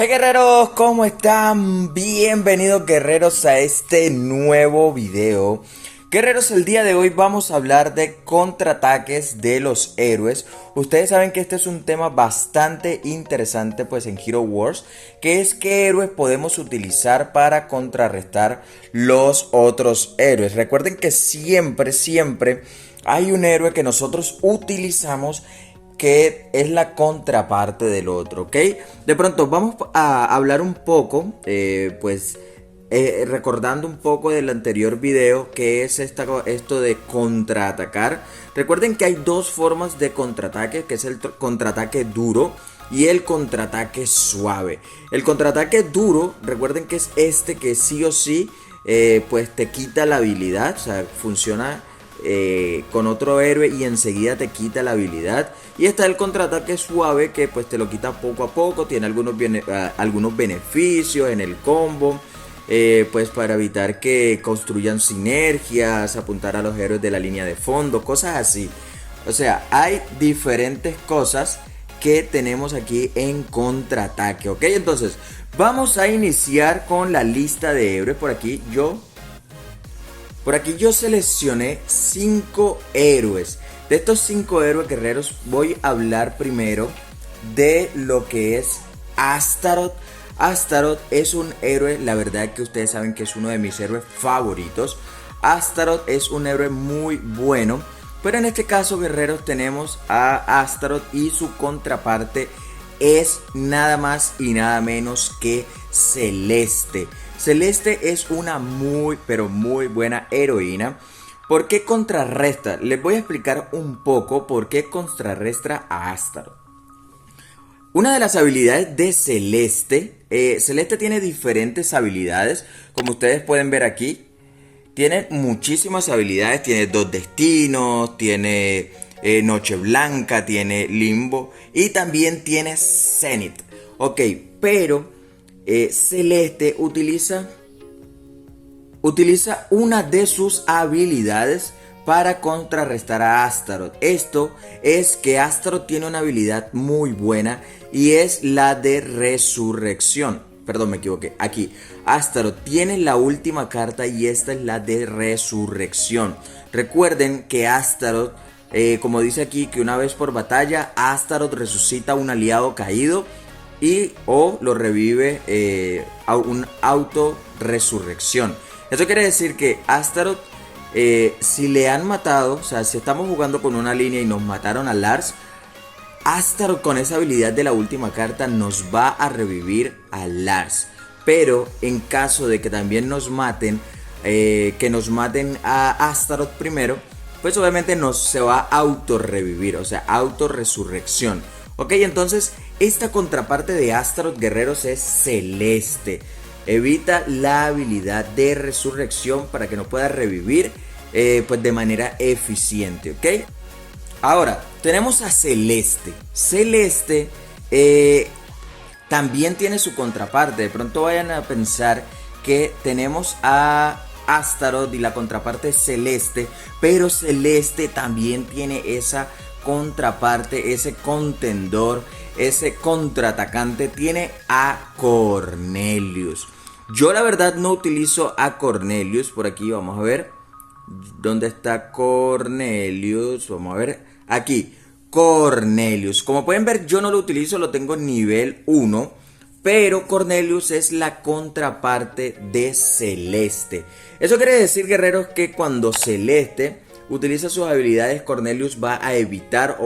Hey guerreros, ¿cómo están? Bienvenidos guerreros a este nuevo video. Guerreros, el día de hoy vamos a hablar de contraataques de los héroes. Ustedes saben que este es un tema bastante interesante pues en Hero Wars, que es qué héroes podemos utilizar para contrarrestar los otros héroes. Recuerden que siempre hay un héroe que nosotros utilizamos que es la contraparte del otro, ¿ok? De pronto vamos a hablar un poco, recordando un poco del anterior video, que es esto de contraatacar. Recuerden que hay dos formas de contraataque, que es el contraataque duro y el contraataque suave. El contraataque duro, recuerden que es este que sí o sí, pues te quita la habilidad, o sea, funciona con otro héroe y enseguida te quita la habilidad. Y está el contraataque suave, que pues te lo quita poco a poco, tiene algunos beneficios en el combo, pues para evitar que construyan sinergias, apuntar a los héroes de la línea de fondo, cosas así. O sea, hay diferentes cosas que tenemos aquí en contraataque, ¿ok? Entonces, vamos a iniciar con la lista de héroes. Por aquí yo seleccioné 5 héroes. De estos 5 héroes guerreros voy a hablar primero de lo que es Astaroth. Astaroth es un héroe, la verdad que ustedes saben que es uno de mis héroes favoritos. Astaroth es un héroe muy bueno, pero en este caso guerreros tenemos a Astaroth y su contraparte es nada más y nada menos que Celeste. Celeste es una muy buena heroína. ¿Por qué contrarresta? Les voy a explicar un poco por qué contrarresta a Astaroth. Una de las habilidades de Celeste, Celeste tiene diferentes habilidades, como ustedes pueden ver aquí. Tiene muchísimas habilidades, tiene 2 destinos, tiene Noche Blanca, tiene Limbo y también tiene Zenith. Ok, pero Celeste utiliza una de sus habilidades para contrarrestar a Astaroth. Esto es que Astaroth tiene una habilidad muy buena y es la de resurrección. Perdón, me equivoqué. Aquí, Astaroth tiene la última carta y esta es la de resurrección. Recuerden que Astaroth, como dice aquí, que una vez por batalla, Astaroth resucita a un aliado caído y o lo revive a un auto resurrección. Eso quiere decir que Astaroth, si le han matado, o sea, si estamos jugando con una línea y nos mataron a Lars, Astaroth con esa habilidad de la última carta nos va a revivir a Lars. Pero en caso de que también nos maten, que nos maten a Astaroth primero, pues obviamente se va a auto revivir, o sea, auto resurrección. Ok, entonces esta contraparte de Astaroth guerreros es Celeste. Evita la habilidad de resurrección para que no pueda revivir pues de manera eficiente, ¿ok? Ahora, tenemos a Celeste. Celeste también tiene su contraparte. De pronto vayan a pensar que tenemos a Astaroth y la contraparte es Celeste, pero Celeste también tiene esa contraparte, ese contendor, ese contraatacante, tiene a Cornelius. Yo la verdad no utilizo a Cornelius. Por aquí vamos a ver dónde está Cornelius. Vamos a ver aquí, Cornelius. Como pueden ver, yo no lo utilizo, lo tengo en nivel 1. Pero Cornelius es la contraparte de Celeste. Eso quiere decir, guerreros, que cuando Celeste utiliza sus habilidades, Cornelius va a evitar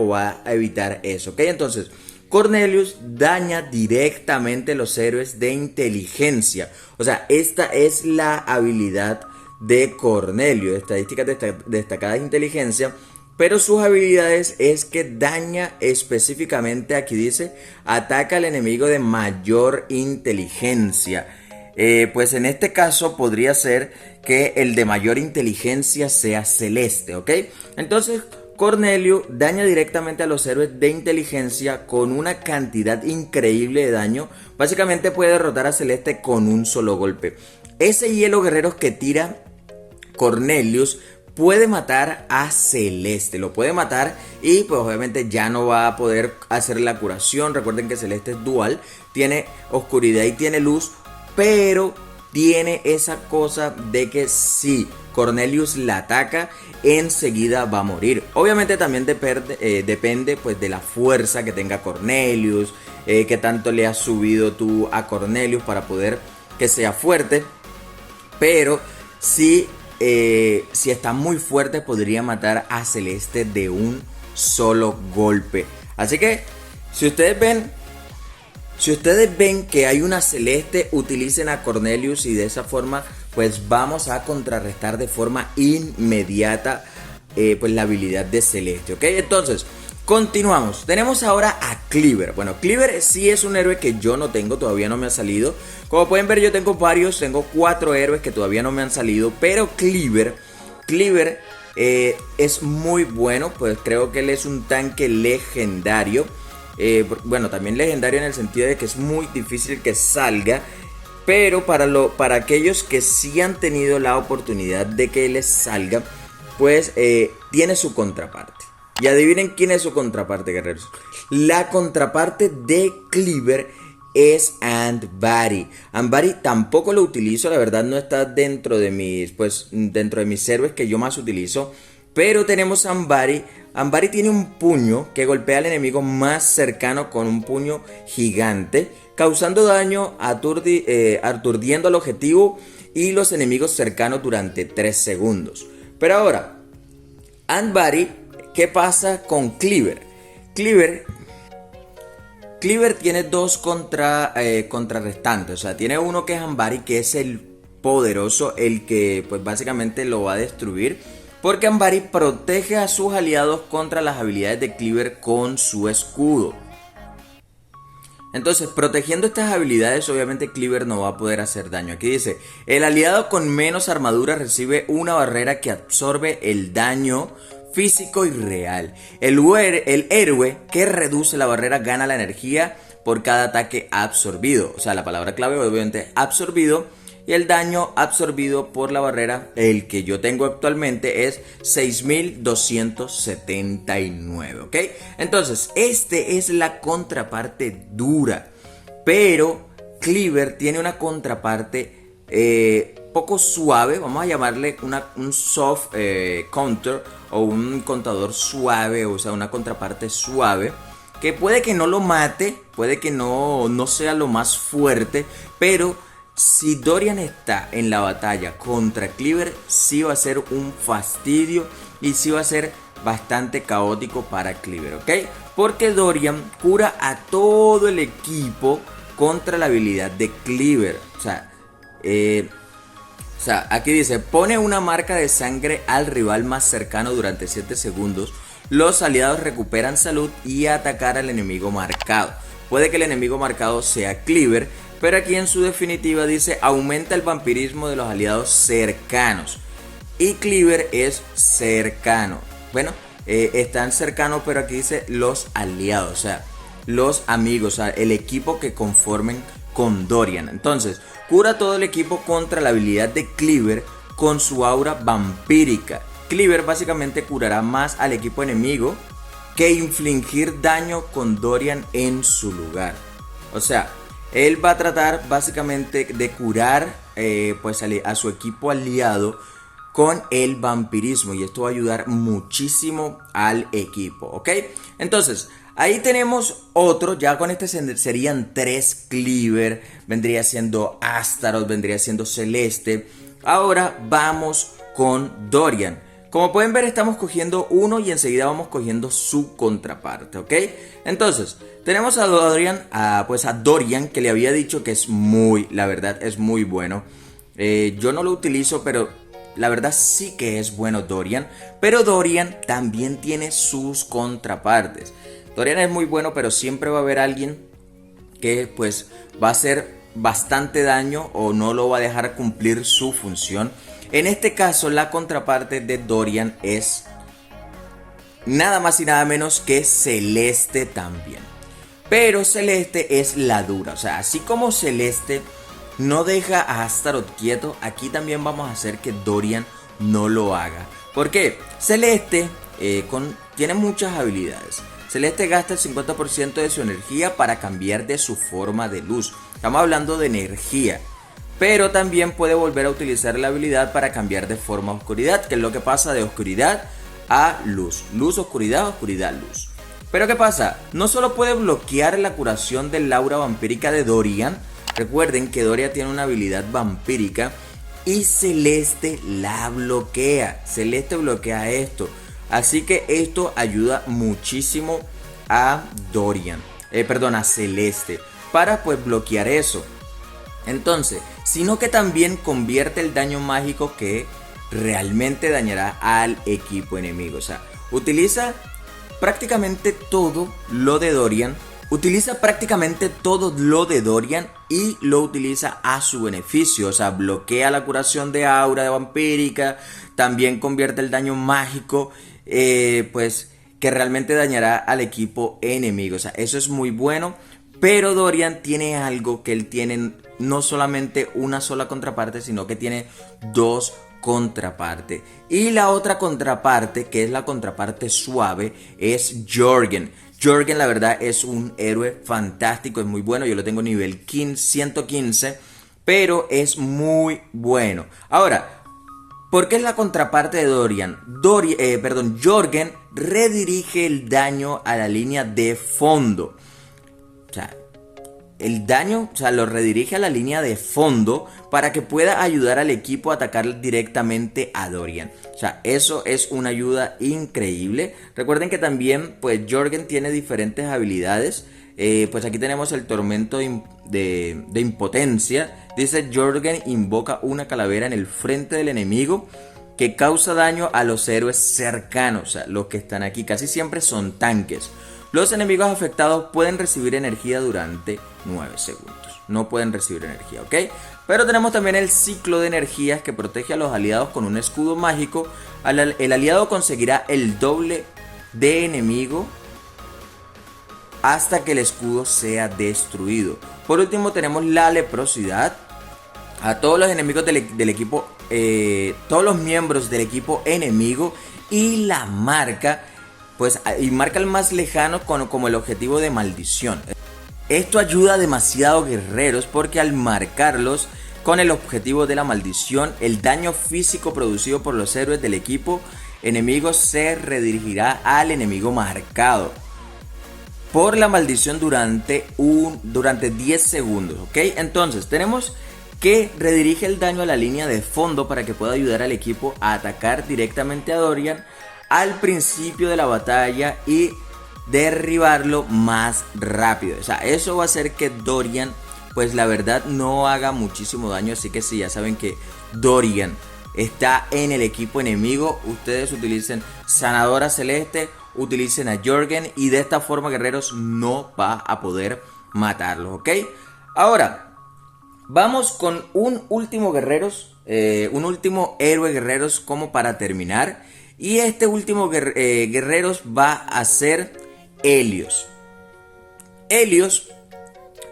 eso, ¿ok? Entonces, Cornelius daña directamente los héroes de inteligencia. O sea, esta es la habilidad de Cornelius, estadísticas destacadas de inteligencia. Pero sus habilidades es que daña específicamente, aquí dice, ataca al enemigo de mayor inteligencia. Pues en este caso podría ser que el de mayor inteligencia sea Celeste, ¿ok? Entonces Cornelius daña directamente a los héroes de inteligencia con una cantidad increíble de daño. Básicamente puede derrotar a Celeste con un solo golpe. Ese hielo guerreros que tira Cornelius puede matar a Celeste, lo puede matar y pues obviamente ya no va a poder hacer la curación. Recuerden que Celeste es dual, tiene oscuridad y tiene luz, pero tiene esa cosa de que si Cornelius la ataca, enseguida va a morir. Obviamente también depende pues de la fuerza que tenga Cornelius, que tanto le has subido tú a Cornelius para poder que sea fuerte. Pero si está muy fuerte, podría matar a Celeste de un solo golpe. Así que si ustedes ven que hay una Celeste, utilicen a Cornelius y de esa forma pues vamos a contrarrestar de forma inmediata pues la habilidad de Celeste, ¿ok? Entonces, continuamos. Tenemos ahora a Cleaver. Bueno, Cleaver sí es un héroe que yo no tengo, todavía no me ha salido. Como pueden ver, yo tengo varios, tengo 4 héroes que todavía no me han salido, pero Cleaver es muy bueno, pues creo que él es un tanque legendario. Bueno, también legendario en el sentido de que es muy difícil que salga. Pero para aquellos que sí han tenido la oportunidad de que les salga, pues tiene su contraparte. Y adivinen quién es su contraparte, guerreros. La contraparte de Cleaver es Andvari. Andvari tampoco lo utilizo, la verdad no está dentro de mis héroes que yo más utilizo. Pero tenemos a Andvari. Andvari tiene un puño que golpea al enemigo más cercano con un puño gigante, causando daño, aturdiendo al objetivo y los enemigos cercanos durante 3 segundos. Pero ahora, Andvari, ¿qué pasa con Cleaver? Cleaver tiene 2 contrarrestantes. O sea, tiene uno que es Andvari, que es el poderoso, el que pues básicamente lo va a destruir. Porque Andvari protege a sus aliados contra las habilidades de Cleaver con su escudo. Entonces, protegiendo estas habilidades, obviamente Cleaver no va a poder hacer daño. Aquí dice, el aliado con menos armadura recibe una barrera que absorbe el daño físico y real. El héroe que reduce la barrera gana la energía por cada ataque absorbido. O sea, la palabra clave obviamente es absorbido. Y el daño absorbido por la barrera, el que yo tengo actualmente, es 6279, ¿ok? Entonces, este es la contraparte dura. Pero Cleaver tiene una contraparte poco suave. Vamos a llamarle un soft counter o un contador suave, o sea, una contraparte suave. Que puede que no lo mate, puede que no sea lo más fuerte, pero si Dorian está en la batalla contra Cleaver, sí va a ser un fastidio y sí va a ser bastante caótico para Cleaver, ¿ok? Porque Dorian cura a todo el equipo contra la habilidad de Cleaver. O sea, aquí dice, pone una marca de sangre al rival más cercano durante 7 segundos. Los aliados recuperan salud y atacar al enemigo marcado. Puede que el enemigo marcado sea Cleaver, pero aquí en su definitiva dice aumenta el vampirismo de los aliados cercanos. Y Cleaver es cercano. Bueno, están cercanos, pero aquí dice los aliados, o sea, los amigos, o sea, el equipo que conformen con Dorian. Entonces, cura todo el equipo contra la habilidad de Cleaver con su aura vampírica. Cleaver básicamente curará más al equipo enemigo que infligir daño con Dorian en su lugar. O sea, él va a tratar básicamente de curar pues a su equipo aliado con el vampirismo, y esto va a ayudar muchísimo al equipo, ¿ok? Entonces, ahí tenemos otro, ya con este serían 3 Cleaver, vendría siendo Astaroth, vendría siendo Celeste. Ahora vamos con Dorian. Como pueden ver, estamos cogiendo uno y enseguida vamos cogiendo su contraparte, ¿ok? Entonces, tenemos a Dorian, a Dorian, que le había dicho que es la verdad es muy bueno. Yo no lo utilizo, pero la verdad sí que es bueno Dorian. Pero Dorian también tiene sus contrapartes. Dorian es muy bueno, pero siempre va a haber alguien que pues va a hacer bastante daño o no lo va a dejar cumplir su función. En este caso, la contraparte de Dorian es nada más y nada menos que Celeste también. Pero Celeste es la dura, o sea, así como Celeste no deja a Astaroth quieto, aquí también vamos a hacer que Dorian no lo haga. ¿Por qué? Celeste tiene muchas habilidades. Celeste gasta el 50% de su energía para cambiar de su forma de luz. Estamos hablando de energía. Pero también puede volver a utilizar la habilidad para cambiar de forma a oscuridad, que es lo que pasa de oscuridad a luz. Luz, oscuridad, oscuridad, luz. Pero ¿qué pasa? No solo puede bloquear la curación del aura vampírica de Dorian. Recuerden que Dorian tiene una habilidad vampírica y Celeste la bloquea. Celeste bloquea esto. Así que esto ayuda muchísimo a Dorian. A Celeste. Para pues bloquear eso. Entonces, sino que también convierte el daño mágico que realmente dañará al equipo enemigo. O sea, utiliza prácticamente todo lo de Dorian. Y lo utiliza a su beneficio. O sea, bloquea la curación de aura de vampírica. También convierte el daño mágico. Pues que realmente dañará al equipo enemigo. O sea, eso es muy bueno. Pero Dorian tiene algo que él tiene, no solamente una sola contraparte, sino que tiene dos contrapartes. Y la otra contraparte, que es la contraparte suave, es Jorgen. Jorgen, la verdad, es un héroe fantástico, es muy bueno. Yo lo tengo nivel 115, pero es muy bueno. Ahora, ¿por qué es la contraparte de Dorian? Jorgen redirige el daño a la línea de fondo. O sea, el daño, lo redirige a la línea de fondo para que pueda ayudar al equipo a atacar directamente a Dorian. O sea, eso es una ayuda increíble. Recuerden que también, pues, Jorgen tiene diferentes habilidades. Pues aquí tenemos el tormento de impotencia. Dice: Jorgen invoca una calavera en el frente del enemigo que causa daño a los héroes cercanos. O sea, los que están aquí casi siempre son tanques. Los enemigos afectados pueden recibir energía durante 9 segundos. No pueden recibir energía, ¿ok? Pero tenemos también el ciclo de energías que protege a los aliados con un escudo mágico. El aliado conseguirá el doble de enemigo hasta que el escudo sea destruido. Por último tenemos la leprosidad. A todos los enemigos del equipo, todos los miembros del equipo enemigo y la marca. Pues, y marca el más lejano como el objetivo de maldición. Esto ayuda demasiado a guerreros porque al marcarlos con el objetivo de la maldición, el daño físico producido por los héroes del equipo enemigo se redirigirá al enemigo marcado por la maldición durante 10 segundos, ¿ok? Entonces tenemos que redirige el daño a la línea de fondo para que pueda ayudar al equipo a atacar directamente a Dorian al principio de la batalla y derribarlo más rápido. O sea, eso va a hacer que Dorian, pues la verdad, no haga muchísimo daño. Así que si ya saben que Dorian está en el equipo enemigo, ustedes utilicen Sanadora Celeste, utilicen a Jorgen y de esta forma, guerreros, no va a poder matarlos, ¿ok? Ahora, vamos con un último un último héroe guerreros como para terminar. Y este último guerreros va a ser Helios. Helios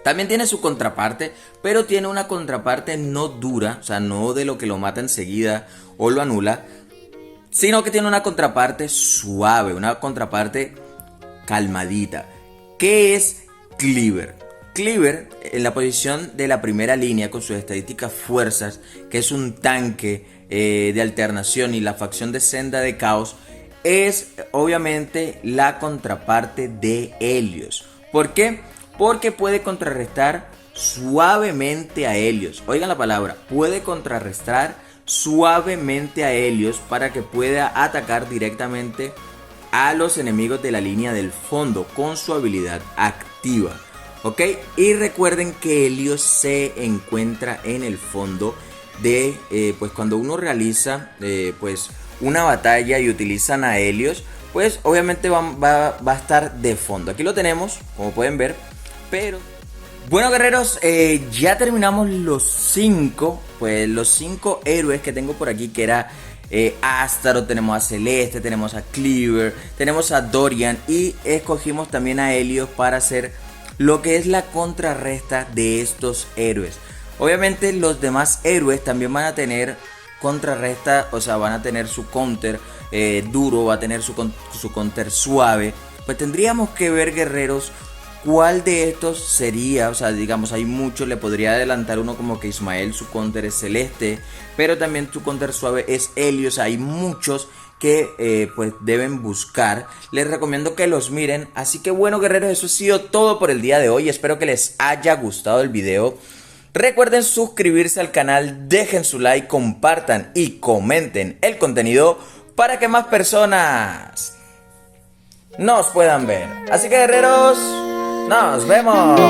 también tiene su contraparte, pero tiene una contraparte no dura, o sea, no de lo que lo mata enseguida o lo anula, sino que tiene una contraparte suave, una contraparte calmadita, que es Cleaver. Cleaver, en la posición de la primera línea con sus estadísticas fuerzas, que es un tanque de alternación y la facción de Senda de Caos, es obviamente la contraparte de Helios. ¿Por qué? Porque puede contrarrestar suavemente a Helios. Oigan la palabra, puede contrarrestar suavemente a Helios para que pueda atacar directamente a los enemigos de la línea del fondo con su habilidad activa. ¿Ok? Y recuerden que Helios se encuentra en el fondo de, pues cuando uno realiza pues una batalla y utilizan a Helios, pues obviamente va a estar de fondo. Aquí lo tenemos, como pueden ver, pero... Bueno, guerreros, ya terminamos los 5 héroes que tengo por aquí, que era Astaroth, tenemos a Celeste, tenemos a Cleaver, tenemos a Dorian y escogimos también a Helios para hacer lo que es la contrarresta de estos héroes. Obviamente los demás héroes también van a tener contrarresta, o sea, van a tener su counter duro, va a tener su counter suave. Pues tendríamos que ver, guerreros, cuál de estos sería. O sea, digamos, hay muchos, le podría adelantar uno como que Ismael, su counter es celeste, pero también su counter suave es Helios. O sea, hay muchos que pues deben buscar. Les recomiendo que los miren. Así que bueno, guerreros, eso ha sido todo por el día de hoy. Espero que les haya gustado el video. Recuerden suscribirse al canal, dejen su like, compartan y comenten el contenido para que más personas nos puedan ver. Así que, guerreros, nos vemos.